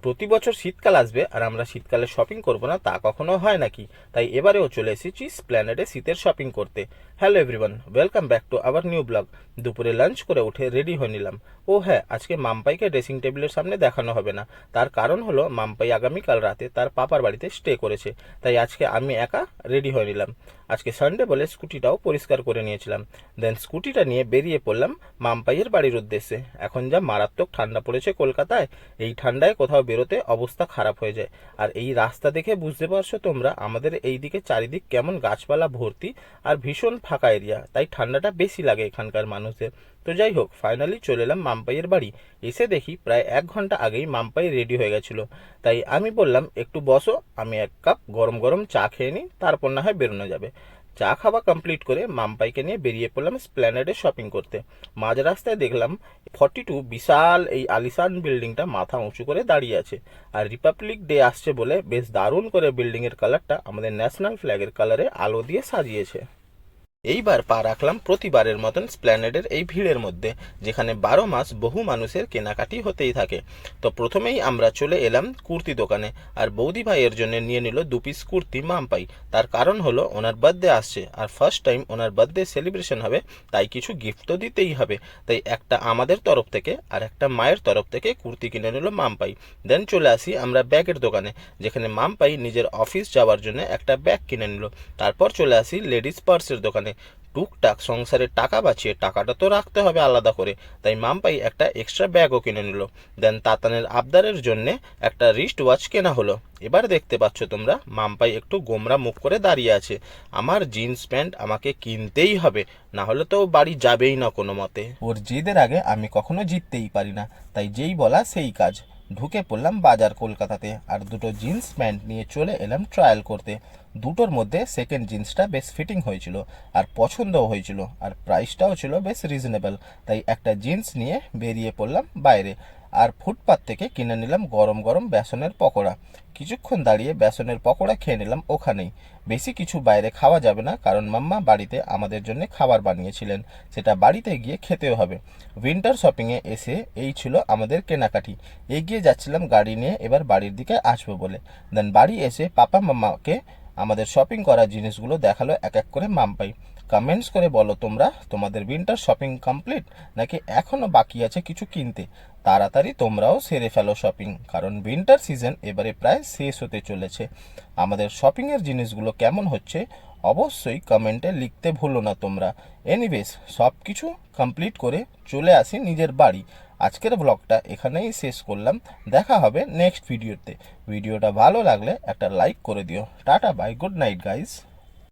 প্রতি বছর শীতকাল আসবে আর আমরা শীতকালে শপিং করব না তা কখনো হয় নাকি? তাই এবারেও চলে এসেছি স্প্ল্যানেডে শীতের শপিং করতে। Hello everyone, welcome back to our new blog. দুপুরে লাঞ্চ করে উঠে রেডি হয়ে নিলাম। ও হ্যাঁ, আজকে মাম্পাইকে ড্রেসিং টেবিলের সামনে দেখানো হবে না। তার কারণ হলো মাম্পাই আগামীকাল রাতে তার পাপার বাড়িতে স্টে করেছে। তাই আজকে আমি একা রেডি হয়ে নিলাম। আজকে সানডে বলে স্কুটিটাও পরিষ্কার করে নিয়েছিলাম। দেন স্কুটিটা নিয়ে বেরিয়ে পড়লাম মাম্পাইয়ের বাড়ির উদ্দেশ্যে। এখন যা মারাত্মক ঠান্ডা পড়েছে কলকাতায়, এই ঠান্ডায় কোথাও বেরোতে অবস্থা খারাপ হয়ে যায়। আর এই রাস্তা দেখে বুঝতে পারছো তোমরা আমাদের এই দিকে চারিদিক কেমন গাছপালা ভর্তি আর ভীষণ ফাঁকা এরিয়া, তাই ঠান্ডাটা বেশি লাগে এখানকার মানুষদের। তো যাই হোক, ফাইনালি চলে এলাম মাম্পাইয়ের বাড়ি। এসে দেখি প্রায় 1 ঘন্টা আগেই মাম্পাই রেডি হয়ে গেছিল। তাই আমি বললাম একটু বসো, আমি 1 কাপ গরম গরম চা খেয়ে নিই, তারপর না হয় বেরোনো যাবে। চা খাওয়া কমপ্লিট করে মাম্পাইকে নিয়ে বেরিয়ে পড়লাম স্প্ল্যানেডে শপিং করতে। মাঝ রাস্তায় দেখলাম 42 বিশাল এই আলিশান বিল্ডিংটা মাথা উঁচু করে দাঁড়িয়ে আছে। আর রিপাবলিক ডে আসছে বলে বেশ দারুণ করে বিল্ডিংয়ের কালারটা আমাদের ন্যাশনাল ফ্ল্যাগের কালারে আলো দিয়ে সাজিয়েছে। এইবার পা রাখলাম প্রতিবারের মতন স্প্ল্যানেডের এই ভিড়ের মধ্যে, যেখানে 12 মাস বহু মানুষের কেনাকাটি হতেই থাকে। তো প্রথমেই আমরা চলে এলাম কুর্তি দোকানে, আর বৌদি ভাইয়ের জন্য নিয়ে নিল 2 পিস কুর্তি মাম্পাই। তার কারণ হলো ওনার বার্থডে আসছে, আর ফার্স্ট টাইম ওনার বার্থডে সেলিব্রেশন হবে, তাই কিছু গিফট তো দিতেই হবে। তাই একটা আমাদের তরফ থেকে আর একটা মায়ের তরফ থেকে কুর্তি কিনে নিল মাম্পাই। দেন চলে আসি আমরা ব্যাগের দোকানে, যেখানে মাম্পাই নিজের অফিস যাওয়ার জন্য একটা ব্যাগ কিনে নিল। তারপর চলে আসি লেডিস পার্সের দোকানে। টুকটাক সংসারের টাকা বাঁচিয়ে টাকাটা তো রাখতে হবে আলাদা করে, তাই মাম্পাই একটা এক্সট্রা ব্যাগও কিনে নিল। দেন তাতানের আবদারের জন্য একটা রিস্ট ওয়াচ কেনা হলো। এবার দেখতে পাচ্ছ তোমরা মাম্পাই একটু গোমরা মুখ করে দাঁড়িয়ে আছে। আমার জিন্স প্যান্ট আমাকে কিনতেই হবে, না হলে তো বাড়ি যাবেই না কোনো মতে। ওর জেদের আগে আমি কখনো জিততেই পারি না, তাই যেই বলা সেই কাজ। ঢুকে পড়লাম বাজার কলকাতাতে, আর দুটো জিন্স প্যান্ট নিয়ে চলে এলাম ট্রায়াল করতে। দুটোর মধ্যে সেকেন্ড জিন্সটা বেশ ফিটিং হয়েছিল, আর পছন্দও হয়েছিল, আর প্রাইসটাও ছিল বেশ রিজনেবল। তাই একটা জিন্স নিয়ে বেরিয়ে পড়লাম বাইরে, আর ফুটপাত থেকে কিনে নিলাম গরম গরম বেসনের পকোড়া। কিছুক্ষণ দাঁড়িয়ে বেসনের পকোড়া খেয়ে নিলাম ওখানেই। বেশি কিছু বাইরে খাওয়া যাবে না, কারণ মাম্মা বাড়িতে আমাদের জন্য খাবার বানিয়েছিলেন, সেটা বাড়িতে গিয়ে খেতেও হবে। উইন্টার শপিংয়ে এসে এই ছিল আমাদের কেনাকাটি। এগিয়ে যাচ্ছিলাম গাড়ি নিয়ে এবার বাড়ির দিকে আসবো বলে। দেন বাড়ি এসে পাপা মাম্মাকে আমাদের শপিং করা জিনিসগুলো দেখালো এক এক করে মাম্পাই। কমেন্টস করে বলো তোমরা, তোমাদের উইন্টার শপিং কমপ্লিট নাকি এখনো বাকি আছে কিছু কিনতে? তাড়াতাড়ি তোমরাও সেরে ফেলো শপিং, কারণ উইন্টার সিজন এবারে প্রায় শেষ হতে চলেছে। আমাদের শপিংয়ের জিনিসগুলো কেমন হচ্ছে অবশ্যই কমেন্টে লিখতে ভুলো না তোমরা। এনিওয়েজ, সব কিছু কমপ্লিট করে চলে আসি নিজের বাড়ি। আজকের ব্লগটা এখানেই শেষ করলাম। দেখা হবে নেক্সট ভিডিওতে। ভিডিওটা ভালো লাগলে একটা লাইক করে দিও। Tata, bye, good night guys.